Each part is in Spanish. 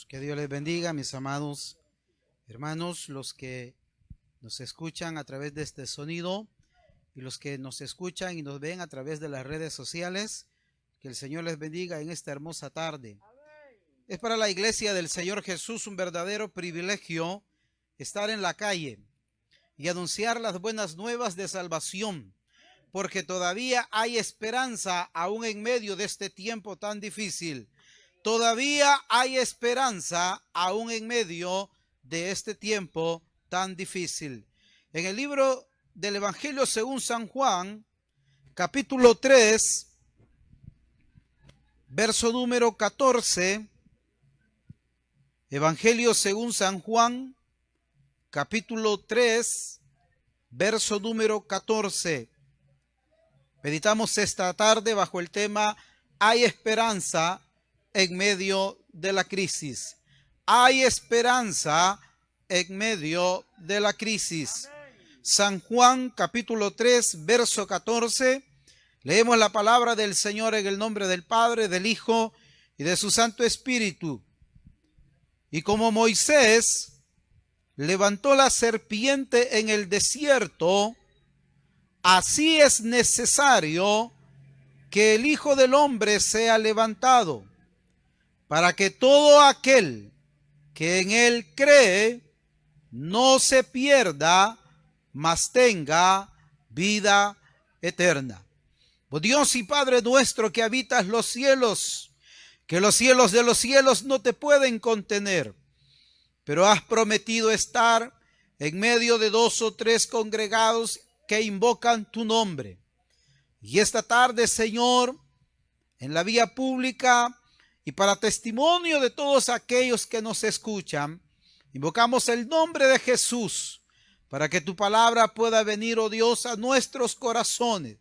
Que Dios les bendiga, mis amados hermanos, los que nos escuchan a través de este sonido y los que nos escuchan y nos ven a través de las redes sociales. Que el Señor les bendiga en esta hermosa tarde. Es para la iglesia del Señor Jesús un verdadero privilegio estar en la calle y anunciar las buenas nuevas de salvación, porque todavía hay esperanza aún en medio de este tiempo tan difícil. Todavía hay esperanza aún en medio de este tiempo tan difícil. En el libro del Evangelio según San Juan, capítulo 3, verso número 14. Evangelio según San Juan, capítulo 3, verso número 14. Meditamos esta tarde bajo el tema "Hay esperanza en medio de la crisis". Hay esperanza en medio de la crisis. San Juan capítulo 3, verso 14. Leemos la palabra del Señor en el nombre del Padre, del Hijo y de su Santo Espíritu. Y como Moisés levantó la serpiente en el desierto, así es necesario que el Hijo del Hombre sea levantado, para que todo aquel que en él cree no se pierda, mas tenga vida eterna. Oh Dios y Padre nuestro que habitas los cielos, que los cielos de los cielos no te pueden contener, pero has prometido estar en medio de 2 o 3 congregados que invocan tu nombre. Y esta tarde, Señor, en la vía pública y para testimonio de todos aquellos que nos escuchan, invocamos el nombre de Jesús para que tu palabra pueda venir, oh Dios, a nuestros corazones,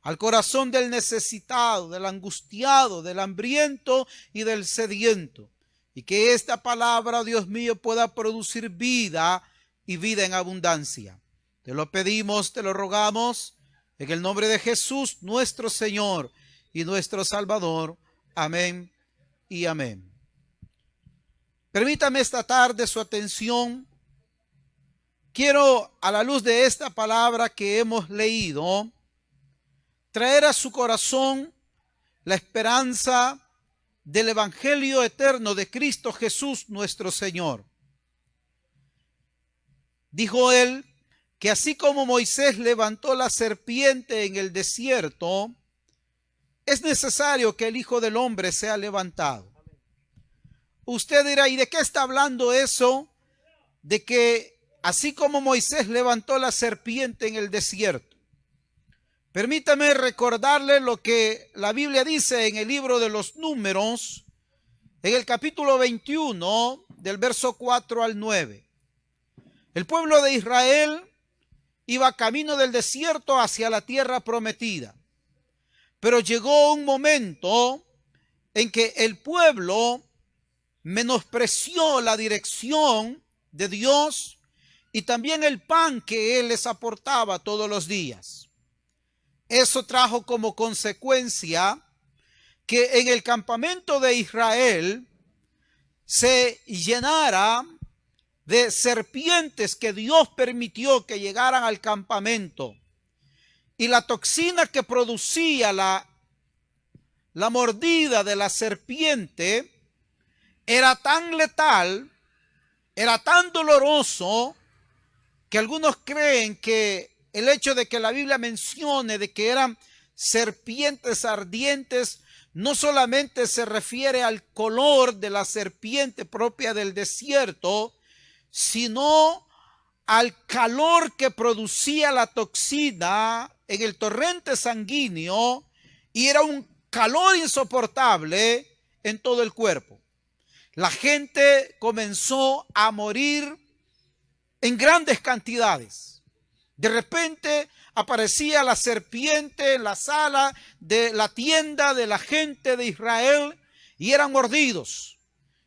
al corazón del necesitado, del angustiado, del hambriento y del sediento. Y que esta palabra, Dios mío, pueda producir vida y vida en abundancia. Te lo pedimos, te lo rogamos, en el nombre de Jesús, nuestro Señor y nuestro Salvador. Amén y amén. Permítame esta tarde su atención. Quiero, a la luz de esta palabra que hemos leído, traer a su corazón la esperanza del Evangelio eterno de Cristo Jesús nuestro Señor. Dijo él que así como Moisés levantó la serpiente en el desierto, es necesario que el Hijo del Hombre sea levantado. Usted dirá, ¿y de qué está hablando eso? De que así como Moisés levantó la serpiente en el desierto. Permítame recordarle lo que la Biblia dice en el libro de los Números, en el capítulo 21, del verso 4 al 9. El pueblo de Israel iba camino del desierto hacia la tierra prometida. Pero llegó un momento en que el pueblo menospreció la dirección de Dios y también el pan que Él les aportaba todos los días. Eso trajo como consecuencia que en el campamento de Israel se llenara de serpientes que Dios permitió que llegaran al campamento. Y la toxina que producía la mordida de la serpiente era tan letal, era tan doloroso, que algunos creen que el hecho de que la Biblia mencione de que eran serpientes ardientes no solamente se refiere al color de la serpiente propia del desierto, sino al calor que producía la toxina en el torrente sanguíneo, y era un calor insoportable en todo el cuerpo. La gente comenzó a morir en grandes cantidades. De repente aparecía la serpiente en la sala de la tienda de la gente de Israel y eran mordidos.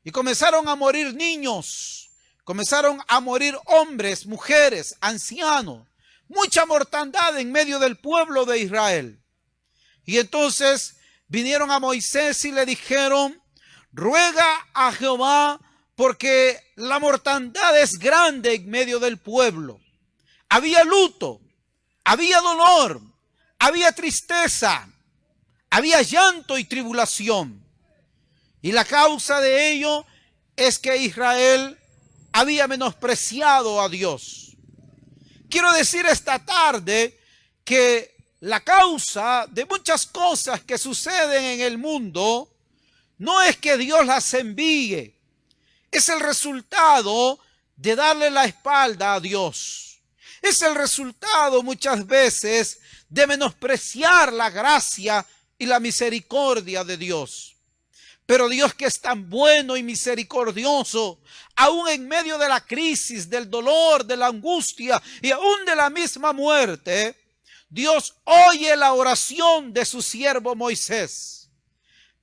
Y comenzaron a morir niños. Comenzaron a morir hombres, mujeres, ancianos, mucha mortandad en medio del pueblo de Israel. Y entonces vinieron a Moisés y le dijeron: ruega a Jehová porque la mortandad es grande en medio del pueblo. Había luto, había dolor, había tristeza, había llanto y tribulación. Y la causa de ello es que Israel había menospreciado a Dios. Quiero decir esta tarde que la causa de muchas cosas que suceden en el mundo no es que Dios las envíe, es el resultado de darle la espalda a Dios. Es el resultado muchas veces de menospreciar la gracia y la misericordia de Dios. Pero Dios, que es tan bueno y misericordioso, aún en medio de la crisis, del dolor, de la angustia y aún de la misma muerte, Dios oye la oración de su siervo Moisés.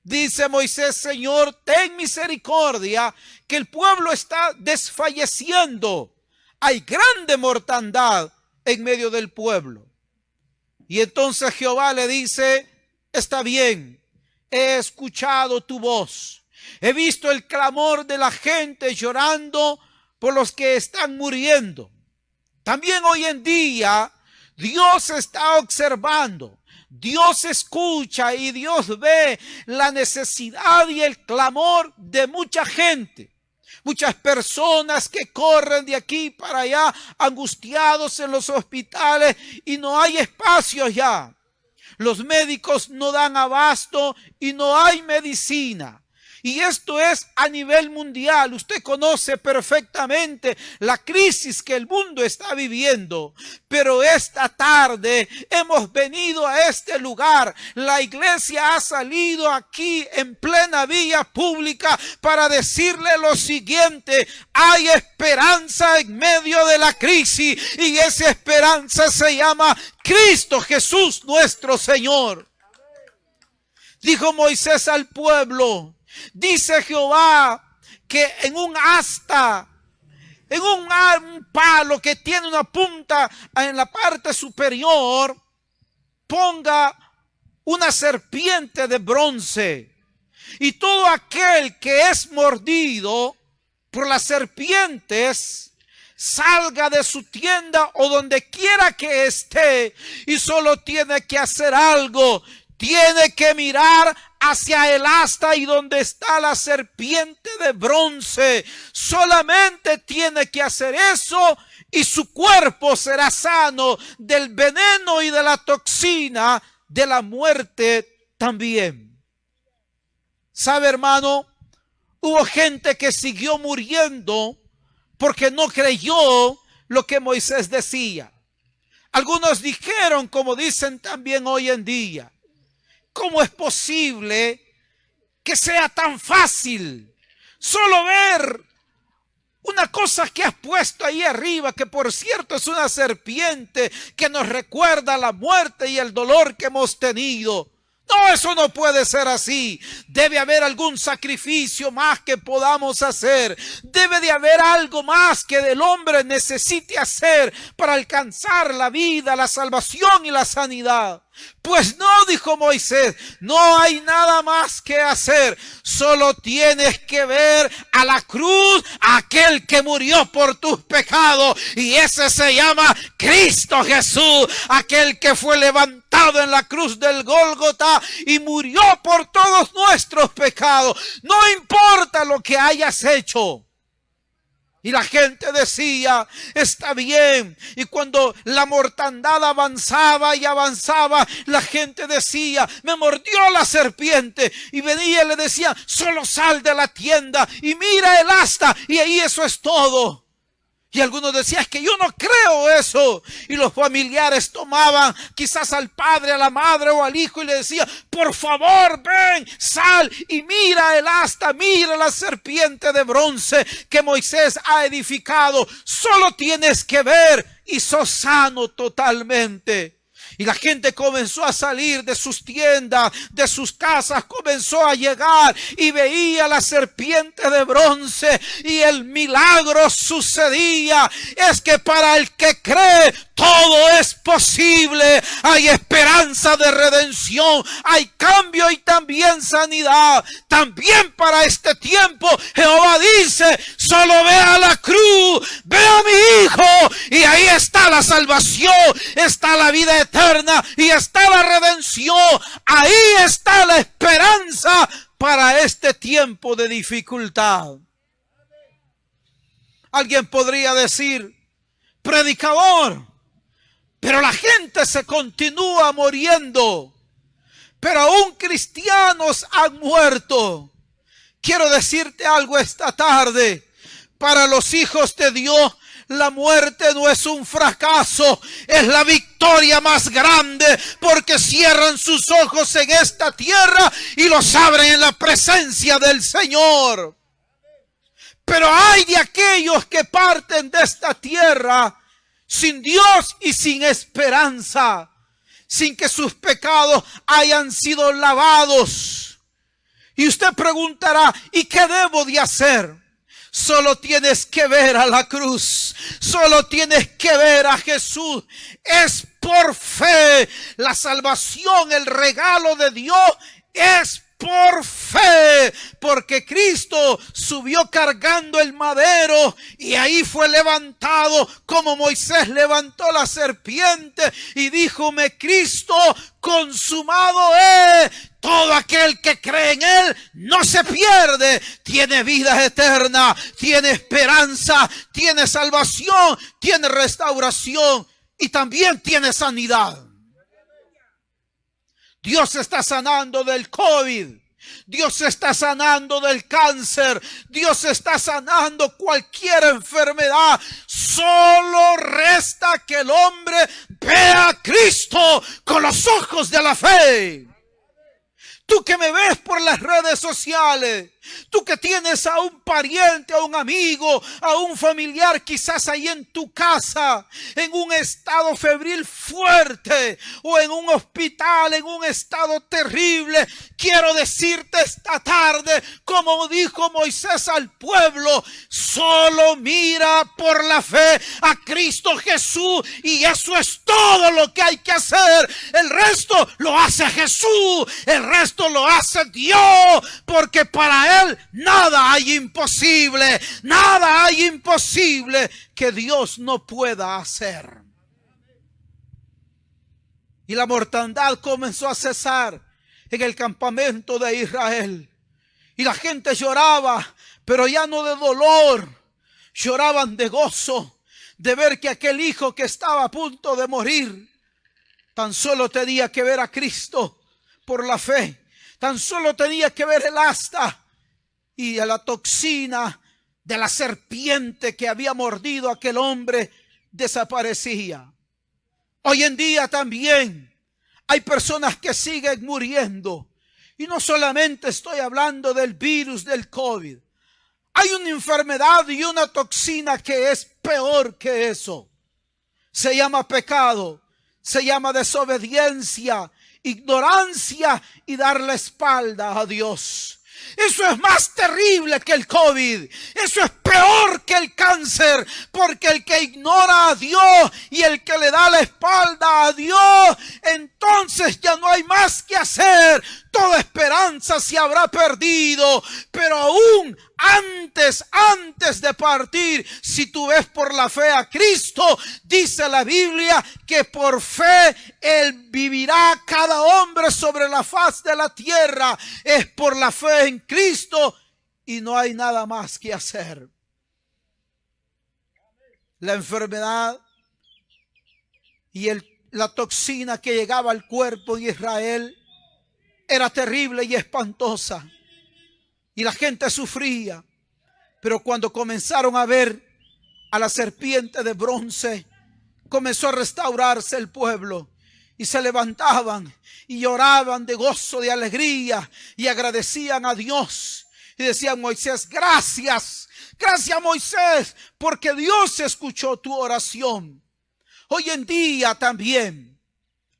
Dice Moisés: Señor, ten misericordia, que el pueblo está desfalleciendo. Hay grande mortandad en medio del pueblo. Y entonces Jehová le dice: está bien, he escuchado tu voz. He visto el clamor de la gente llorando por los que están muriendo. También hoy en día Dios está observando, Dios escucha y Dios ve la necesidad y el clamor de mucha gente. Muchas personas que corren de aquí para allá angustiados en los hospitales y no hay espacios ya. Los médicos no dan abasto y no hay medicina. Y esto es a nivel mundial. Usted conoce perfectamente la crisis que el mundo está viviendo. Pero esta tarde hemos venido a este lugar. La iglesia ha salido aquí en plena vía pública para decirle lo siguiente: hay esperanza en medio de la crisis. Y esa esperanza se llama Cristo Jesús nuestro Señor. Dijo Moisés al pueblo: dice Jehová que en un asta, en un palo que tiene una punta en la parte superior, ponga una serpiente de bronce. Y todo aquel que es mordido por las serpientes salga de su tienda o donde quiera que esté, y solo tiene que hacer algo: tiene que mirar hacia el asta y donde está la serpiente de bronce. Solamente tiene que hacer eso y su cuerpo será sano del veneno y de la toxina de la muerte también. ¿Sabe, hermano? Hubo gente que siguió muriendo porque no creyó lo que Moisés decía. Algunos dijeron, como dicen también hoy en día: ¿cómo es posible que sea tan fácil solo ver una cosa que has puesto ahí arriba, que por cierto es una serpiente que nos recuerda la muerte y el dolor que hemos tenido? No, eso no puede ser así. Debe haber algún sacrificio más que podamos hacer. Debe de haber algo más que el hombre necesite hacer para alcanzar la vida, la salvación y la sanidad. Pues no, dijo Moisés, no hay nada más que hacer. Solo tienes que ver a la cruz, a aquel que murió por tus pecados. Y ese se llama Cristo Jesús, aquel que fue levantado en la cruz del Gólgota y murió por todos nuestros pecados. No importa lo que hayas hecho. Y la gente decía: está bien. Y cuando la mortandad avanzaba y avanzaba, la gente decía: me mordió la serpiente. Y venía y le decía: solo sal de la tienda y mira el asta, y ahí eso es todo. Y algunos decían: es que yo no creo eso. Y los familiares tomaban quizás al padre, a la madre o al hijo y le decían: por favor, ven, sal y mira el asta, mira la serpiente de bronce que Moisés ha edificado. Solo tienes que ver y sos sano totalmente. Y la gente comenzó a salir de sus tiendas, de sus casas, comenzó a llegar y veía la serpiente de bronce y el milagro sucedía. Es que para el que cree todo es posible. Hay esperanza de redención, hay cambio y también sanidad. También para este tiempo Jehová dice: solo ve a la cruz, ve a mi hijo, y ahí está la salvación, está la vida eterna y está la redención. Ahí está la esperanza para este tiempo de dificultad. Alguien podría decir: predicador, pero la gente se continúa muriendo, pero aún cristianos han muerto. Quiero decirte algo esta tarde: para los hijos de Dios, la muerte no es un fracaso, es la victoria más grande, porque cierran sus ojos en esta tierra y los abren en la presencia del Señor. Pero hay de aquellos que parten de esta tierra sin Dios y sin esperanza, sin que sus pecados hayan sido lavados. Y usted preguntará: ¿y qué debo de hacer? Solo tienes que ver a la cruz, solo tienes que ver a Jesús. Es por fe. La salvación, el regalo de Dios, es por fe, porque Cristo subió cargando el madero y ahí fue levantado como Moisés levantó la serpiente y díjome Cristo: consumado es. Todo aquel que cree en Él no se pierde, tiene vida eterna, tiene esperanza, tiene salvación, tiene restauración y también tiene sanidad. Dios está sanando del COVID. Dios está sanando del cáncer. Dios está sanando cualquier enfermedad. Solo resta que el hombre vea a Cristo con los ojos de la fe. Tú que me ves por las redes sociales, tú que tienes a un pariente, a un amigo, a un familiar quizás ahí en tu casa, en un estado febril fuerte o en un hospital, en un estado terrible, quiero decirte esta tarde, como dijo Moisés al pueblo: solo mira por la fe a Cristo Jesús y eso es todo lo que hay que hacer. El resto lo hace Jesús, el resto lo hace Dios, porque para Él nada hay imposible, nada hay imposible que Dios no pueda hacer. Y la mortandad comenzó a cesar en el campamento de Israel. Y la gente lloraba, pero ya no de dolor, lloraban de gozo, de ver que aquel hijo que estaba a punto de morir, tan solo tenía que ver a Cristo por la fe. Tan solo tenía que ver el asta y a la toxina de la serpiente que había mordido a aquel hombre desaparecía. Hoy en día también hay personas que siguen muriendo. Y no solamente estoy hablando del virus del COVID. Hay una enfermedad y una toxina que es peor que eso. Se llama pecado, se llama desobediencia, ignorancia y dar la espalda a Dios. Eso es más terrible que el COVID. Eso es peor que el cáncer. Porque el que ignora a Dios y el que le da la espalda a Dios, entonces ya no hay más que hacer. Toda esperanza se habrá perdido. Pero aún antes de partir, si tú ves por la fe a Cristo, dice la Biblia que por fe Él vivirá cada hombre sobre la faz de la tierra. Es por la fe en Cristo y no hay nada más que hacer. La enfermedad y la toxina que llegaba al cuerpo de Israel era terrible y espantosa. Y la gente sufría. Pero cuando comenzaron a ver a la serpiente de bronce, comenzó a restaurarse el pueblo. Y se levantaban y lloraban de gozo, de alegría. Y agradecían a Dios. Y decían: Moisés, gracias. Gracias, Moisés, porque Dios escuchó tu oración. Hoy en día también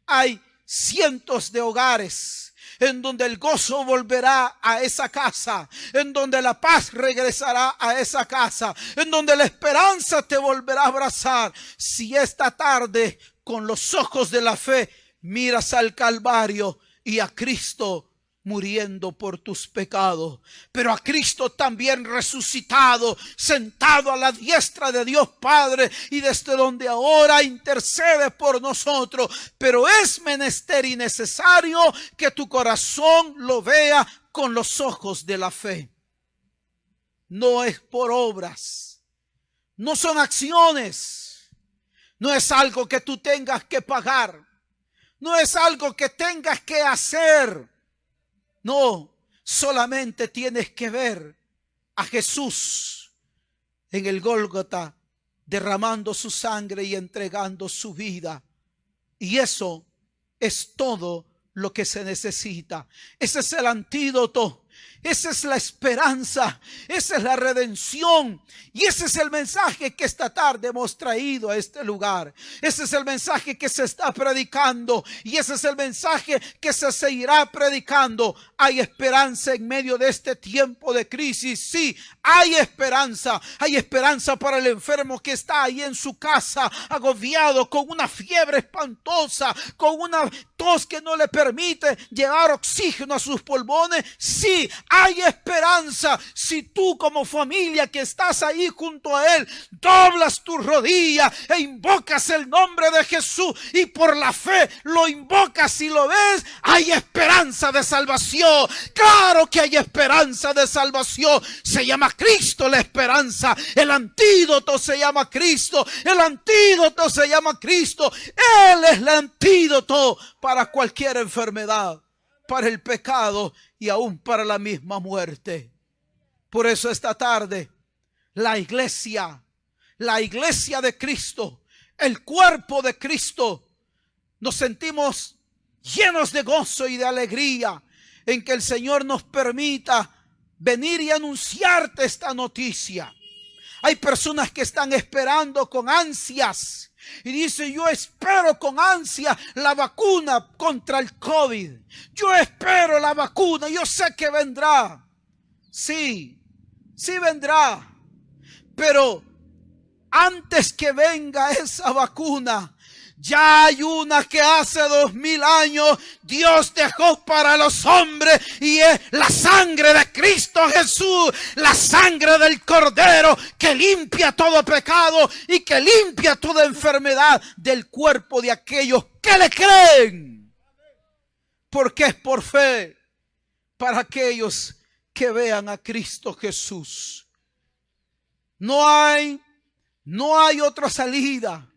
hay cientos de hogares en donde el gozo volverá a esa casa, en donde la paz regresará a esa casa, en donde la esperanza te volverá a abrazar. Si esta tarde con los ojos de la fe miras al Calvario y a Cristo muriendo por tus pecados, pero a Cristo también resucitado, sentado a la diestra de Dios Padre, y desde donde ahora intercede por nosotros. Pero es menester y necesario que tu corazón lo vea con los ojos de la fe. No es por obras, no son acciones, no es algo que tú tengas que pagar, no es algo que tengas que hacer. No, solamente tienes que ver a Jesús en el Gólgota derramando su sangre y entregando su vida. Y eso es todo lo que se necesita. Ese es el antídoto. Esa es la esperanza, esa es la redención, y ese es el mensaje que esta tarde hemos traído a este lugar. Ese es el mensaje que se está predicando, y ese es el mensaje que se seguirá predicando. Hay esperanza en medio de este tiempo de crisis. Sí, hay esperanza para el enfermo que está ahí en su casa, agobiado, con una fiebre espantosa, con una tos que no le permite llevar oxígeno a sus pulmones. Sí, hay esperanza si tú como familia que estás ahí junto a Él doblas tu rodilla e invocas el nombre de Jesús y por la fe lo invocas y lo ves. Hay esperanza de salvación. Claro que hay esperanza de salvación. Se llama Cristo la esperanza. El antídoto se llama Cristo. El antídoto se llama Cristo. Él es el antídoto para cualquier enfermedad, para el pecado y aún para la misma muerte. Por eso esta tarde la iglesia de Cristo, el cuerpo de Cristo, nos sentimos llenos de gozo y de alegría en que el Señor nos permita venir y anunciarte esta noticia. Hay personas que están esperando con ansias y dice: yo espero con ansia la vacuna contra el COVID. Yo espero la vacuna, yo sé que vendrá. Sí vendrá. Pero antes que venga esa vacuna, ya hay una que hace 2000 años Dios dejó para los hombres, y es la sangre de Cristo Jesús, la sangre del Cordero que limpia todo pecado y que limpia toda enfermedad del cuerpo de aquellos que le creen, porque es por fe para aquellos que vean a Cristo Jesús. No hay otra salida.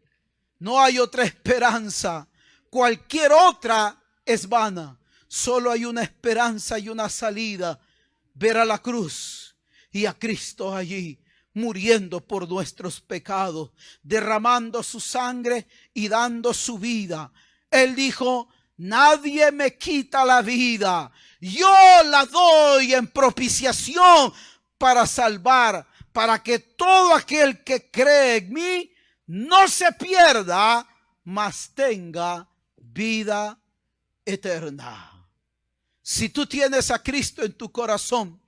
No hay otra esperanza. Cualquier otra es vana. Solo hay una esperanza y una salida: ver a la cruz y a Cristo allí, muriendo por nuestros pecados, derramando su sangre y dando su vida. Él dijo: nadie me quita la vida, yo la doy en propiciación para salvar, para que todo aquel que cree en mí no se pierda, mas tenga vida eterna. Si tú tienes a Cristo en tu corazón,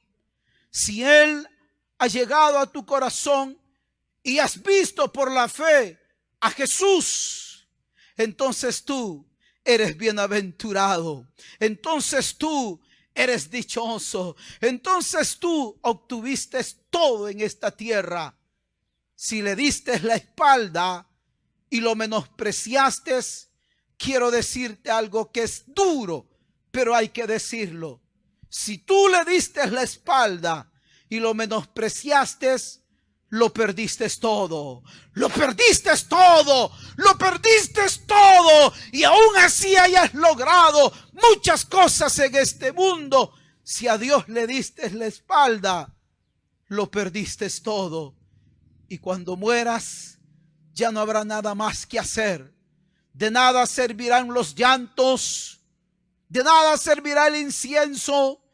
si Él ha llegado a tu corazón y has visto por la fe a Jesús, entonces tú eres bienaventurado, entonces tú eres dichoso, entonces tú obtuviste todo en esta tierra. Si le diste la espalda y lo menospreciaste, quiero decirte algo que es duro, pero hay que decirlo. Si tú le diste la espalda y lo menospreciaste, lo perdiste todo. Lo perdiste todo. Lo perdiste todo. Y aún así hayas logrado muchas cosas en este mundo, si a Dios le diste la espalda, lo perdiste todo. Y cuando mueras, ya no habrá nada más que hacer. De nada servirán los llantos, de nada servirá el incienso,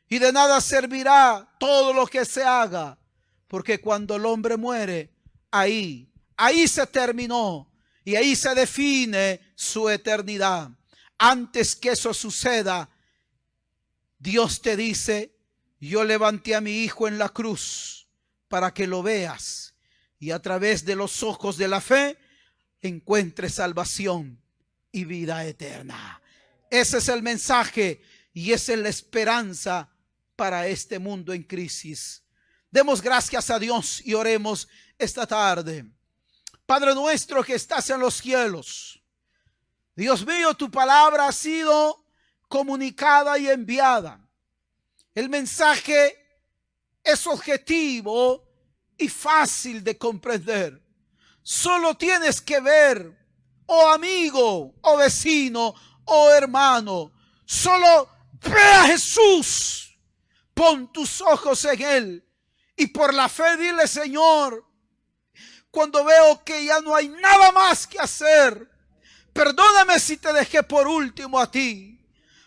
y de nada servirá todo lo que se haga. Porque cuando el hombre muere, ahí se terminó, y ahí se define su eternidad. Antes que eso suceda, Dios te dice: yo levanté a mi hijo en la cruz para que lo veas y a través de los ojos de la fe encuentres salvación y vida eterna. Ese es el mensaje y esa es la esperanza para este mundo en crisis. Demos gracias a Dios y oremos esta tarde. Padre nuestro que estás en los cielos, Dios mío, tu palabra ha sido comunicada y enviada. El mensaje es objetivo y fácil de comprender. Solo tienes que ver, oh amigo, oh vecino, oh hermano, solo ve a Jesús, pon tus ojos en Él y por la fe dile: Señor, cuando veo que ya no hay nada más que hacer, perdóname si te dejé por último a ti,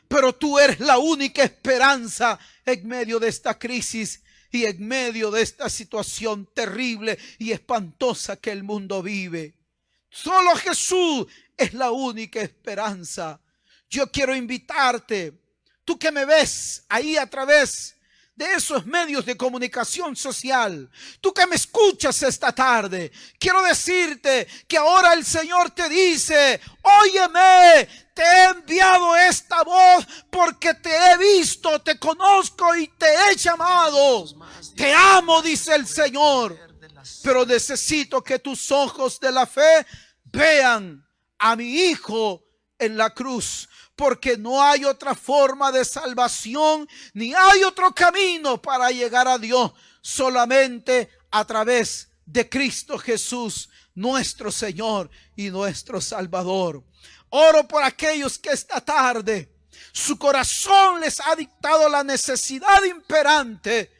pero tú eres la única esperanza en medio de esta crisis y en medio de esta situación terrible y espantosa que el mundo vive. Solo Jesús es la única esperanza. Yo quiero invitarte, tú que me ves ahí a través de esos medios de comunicación social, tú que me escuchas esta tarde, quiero decirte que ahora el Señor te dice: óyeme, te he enviado esta voz porque te he visto, te conozco y te he llamado. Te amo, dice el Señor, pero necesito que tus ojos de la fe vean a mi hijo en la cruz, porque no hay otra forma de salvación, ni hay otro camino para llegar a Dios, solamente a través de Cristo Jesús, nuestro Señor y nuestro Salvador. Oro por aquellos que esta tarde su corazón les ha dictado la necesidad imperante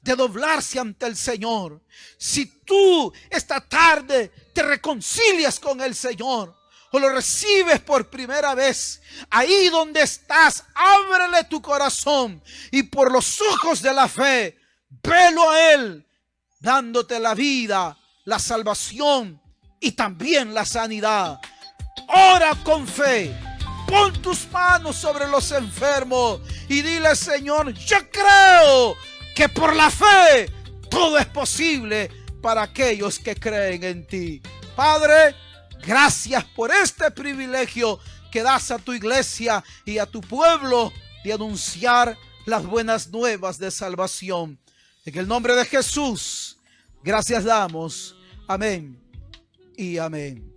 de doblarse ante el Señor. Si tú esta tarde te reconcilias con el Señor o lo recibes por primera vez, ahí donde estás, ábrele tu corazón y por los ojos de la fe, velo a Él, dándote la vida, la salvación y también la sanidad. Ora con fe, pon tus manos sobre los enfermos y dile: Señor, yo creo que por la fe todo es posible para aquellos que creen en ti. Padre, gracias por este privilegio que das a tu iglesia y a tu pueblo de anunciar las buenas nuevas de salvación. En el nombre de Jesús, gracias damos. Amén y amén.